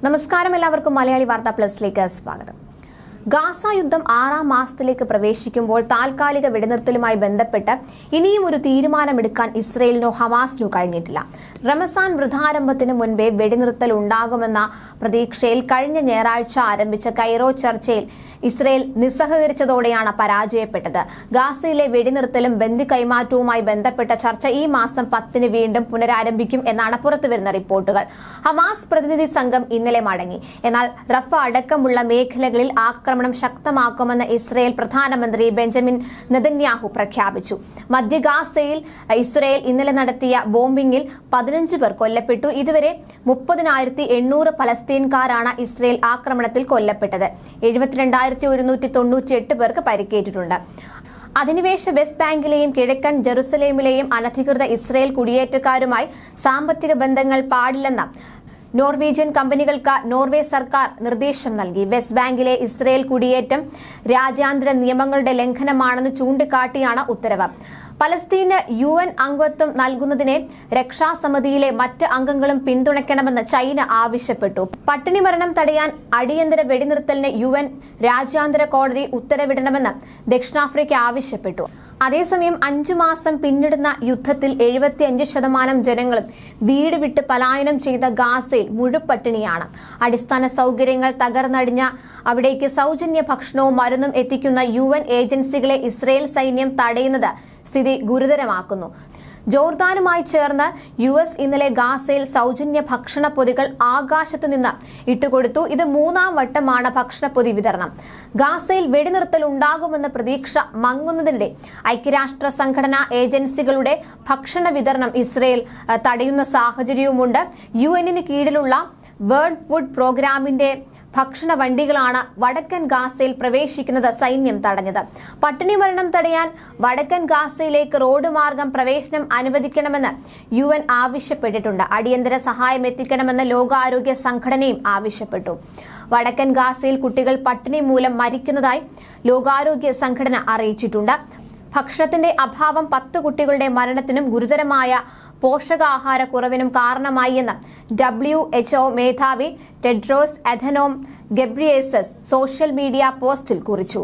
നമസ്കാരം, എല്ലാവർക്കും മലയാളി വാർത്താ പ്ലസിലേക്ക് സ്വാഗതം. ഗാസ യുദ്ധം 6ാം മാസത്തിലേക്ക് പ്രവേശിക്കുമ്പോൾ താൽക്കാലിക വെടിനിർത്തലുമായി ബന്ധപ്പെട്ട് ഇനിയും ഒരു തീരുമാനമെടുക്കാൻ ഇസ്രയേലിനോ ഹമാസിനോ കഴിഞ്ഞിട്ടില്ല. റമസാൻ വൃദ്ധാരംഭത്തിന് മുൻപേ വെടിനിർത്തൽ ഉണ്ടാകുമെന്ന പ്രതീക്ഷയിൽ കഴിഞ്ഞ ഞായറാഴ്ച ആരംഭിച്ച കൈറോ ചർച്ചയിൽ ഇസ്രയേൽ നിസ്സഹകരിച്ചതോടെയാണ് പരാജയപ്പെട്ടത്. ഗാസയിലെ വെടിനിർത്തലും ബന്ദി കൈമാറ്റവുമായി ബന്ധപ്പെട്ട ചർച്ച ഈ മാസം 10-ന് വീണ്ടും പുനരാരംഭിക്കും എന്നാണ് പുറത്തുവരുന്ന റിപ്പോർട്ടുകൾ. ഹമാസ് പ്രതിനിധി സംഘം ഇന്നലെ മടങ്ങി. എന്നാൽ റഫ അടക്കമുള്ള മേഖലകളിൽ ആക്രമണം ശക്തമാക്കുമെന്ന് ഇസ്രയേൽ പ്രധാനമന്ത്രി ബെഞ്ചമിൻ നെതന്യാഹു പ്രഖ്യാപിച്ചു. മധ്യ ഗാസയിൽ ഇസ്രയേൽ ഇന്നലെ നടത്തിയ ബോംബിംഗിൽ 15 പേർ കൊല്ലപ്പെട്ടു. ഇതുവരെ 30,800 പലസ്തീൻകാരാണ് ഇസ്രയേൽ ആക്രമണത്തിൽ കൊല്ലപ്പെട്ടത്. 72,198 പേർക്ക് പരിക്കേറ്റിട്ടുണ്ട്. അധിനിവേശ വെസ്റ്റ് ബാങ്കിലെയും കിഴക്കൻ ജെറുസലേമിലെയും അനധികൃത ഇസ്രയേൽ കുടിയേറ്റക്കാരുമായി സാമ്പത്തിക ബന്ധങ്ങൾ പാടില്ലെന്ന നോർവീജിയൻ കമ്പനികൾക്ക് നോർവേ സർക്കാർ നിർദ്ദേശം നൽകി. വെസ്റ്റ് ബാങ്കിലെ ഇസ്രയേൽ കുടിയേറ്റം രാജ്യാന്തര നിയമങ്ങളുടെ ലംഘനമാണെന്ന് ചൂണ്ടിക്കാട്ടിയാണ് ഉത്തരവ്. പലസ്തീന് UN അംഗത്വം നൽകുന്നതിനെ രക്ഷാസമിതിയിലെ മറ്റ് അംഗങ്ങളും പിന്തുണയ്ക്കണമെന്ന് ചൈന ആവശ്യപ്പെട്ടു. പട്ടിണി മരണം തടയാൻ അടിയന്തര വെടിനിർത്തലിന് UN രാജ്യാന്തര കോടതി ഉത്തരവിടണമെന്ന് ദക്ഷിണാഫ്രിക്ക ആവശ്യപ്പെട്ടു. അതേസമയം 5 മാസം പിന്നിടുന്ന യുദ്ധത്തിൽ 75% ജനങ്ങളും വീട് വിട്ട് പലായനം ചെയ്ത ഗാസയിൽ മുഴുപട്ടിണിയാണ്. അടിസ്ഥാന സൗകര്യങ്ങൾ തകർന്നടിഞ്ഞ അവിടേക്ക് സൗജന്യ ഭക്ഷണവും മരുന്നും എത്തിക്കുന്ന UN ഏജൻസികളെ ഇസ്രയേൽ സൈന്യം തടയുന്നത് സ്ഥിതി ഗുരുതരമാക്കുന്നു. ജോർദാനുമായി ചേർന്ന് US ഇന്നലെ ഗാസയിൽ സൗജന്യ ഭക്ഷണ പൊതികൾ ആകാശത്തു നിന്ന് ഇട്ടുകൊടുത്തു. ഇത് 3ാം വട്ടമാണ് ഭക്ഷണപ്പൊതി വിതരണം. ഗാസയിൽ വെടിനിർത്തൽ ഉണ്ടാകുമെന്ന പ്രതീക്ഷ മങ്ങുന്നതിനിടെ ഐക്യരാഷ്ട്ര സംഘടനാ ഏജൻസികളുടെ ഭക്ഷണ വിതരണം ഇസ്രയേൽ തടയുന്ന സാഹചര്യവുമുണ്ട്. UN കീഴിലുള്ള വേൾഡ് ഫുഡ് പ്രോഗ്രാമിന്റെ ഭക്ഷണ വണ്ടികളാണ് വടക്കൻ ഗാസയിൽ പ്രവേശിക്കുന്നത് സൈന്യം തടഞ്ഞത്. പട്ടിണി മരണം തടയാൻ വടക്കൻ ഗാസയിലേക്ക് റോഡ് മാർഗം പ്രവേശനം അനുവദിക്കണമെന്ന് UN ആവശ്യപ്പെട്ടിട്ടുണ്ട്. അടിയന്തര സഹായം എത്തിക്കണമെന്ന് ലോകാരോഗ്യ സംഘടനയും ആവശ്യപ്പെട്ടു. വടക്കൻ ഗാസയിൽ കുട്ടികൾ പട്ടിണി മൂലം മരിക്കുന്നതായി ലോകാരോഗ്യ സംഘടന അറിയിച്ചിട്ടുണ്ട്. ഭക്ഷണത്തിന്റെ അഭാവം 10 കുട്ടികളുടെ മരണത്തിനും ഗുരുതരമായ പോഷകാഹാരക്കുറവിനും കാരണമായി എന്ന് WHO മേധാവി Tedros Adhanom Ghebreyesus social media പോസ്റ്റിൽ കുറിച്ചു.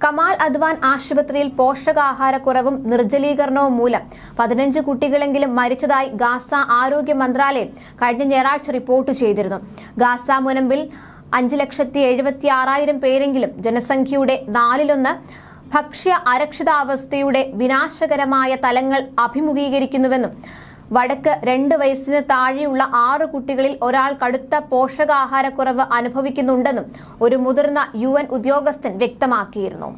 കമാൽ അദ്വാൻ ആശുപത്രിയിൽ പോഷകാഹാരക്കുറവും നിർജ്ജലീകരണവും മൂലം 15 കുട്ടികളെങ്കിലും മരിച്ചതായി ഗാസ ആരോഗ്യ മന്ത്രാലയം കഴിഞ്ഞ ഞായറാഴ്ച റിപ്പോർട്ട് ചെയ്തിരുന്നു. ഗാസ മുനമ്പിൽ 5,76,000 പേരെങ്കിലും ജനസംഖ്യയുടെ 1/4 ഭക്ഷ്യ അരക്ഷിതാവസ്ഥയുടെ വിനാശകരമായ തലങ്ങൾ അഭിമുഖീകരിക്കുന്നുവെന്നും വടക്ക് 2 വയസ്സിന് താഴെയുള്ള 6 കുട്ടികളിൽ ഒരാൾ കടുത്ത പോഷകാഹാരക്കുറവ് അനുഭവിക്കുന്നുണ്ടെന്നും ഒരു മുതിർന്ന UN ഉദ്യോഗസ്ഥൻ വ്യക്തമാക്കിയിരുന്നു.